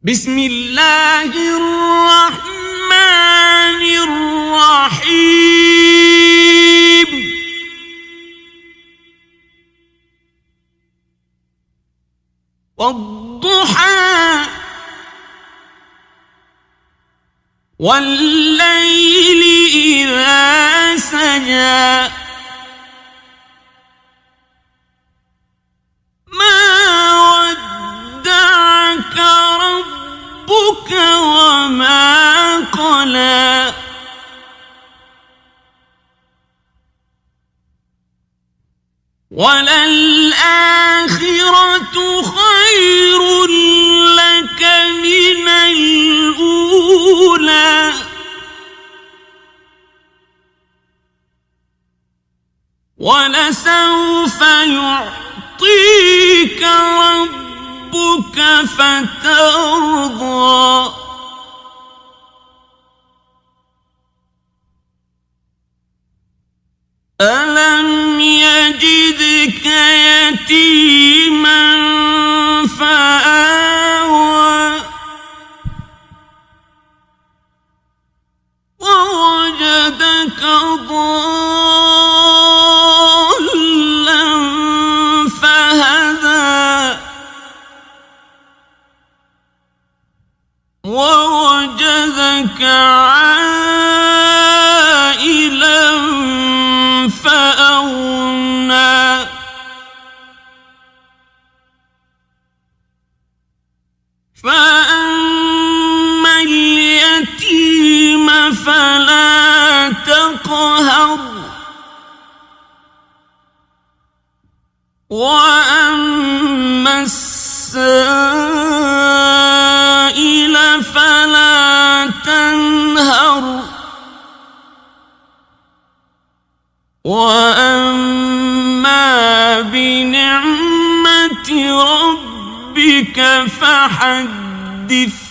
بسم الله الرحمن الرحيم والضحى والليل إذا سجى ربك وما قلى وللآخرة خير لك من الأولى ولسوف يعطيك ربك فترضى ألم يجدك يتيما فآوى ووجدك ضالا فهدى ووجدك عائلا فأغنى فأما اليتيم فلا تقهر وأما السائل فلا تنهر وأما بنعمة ربك فحدث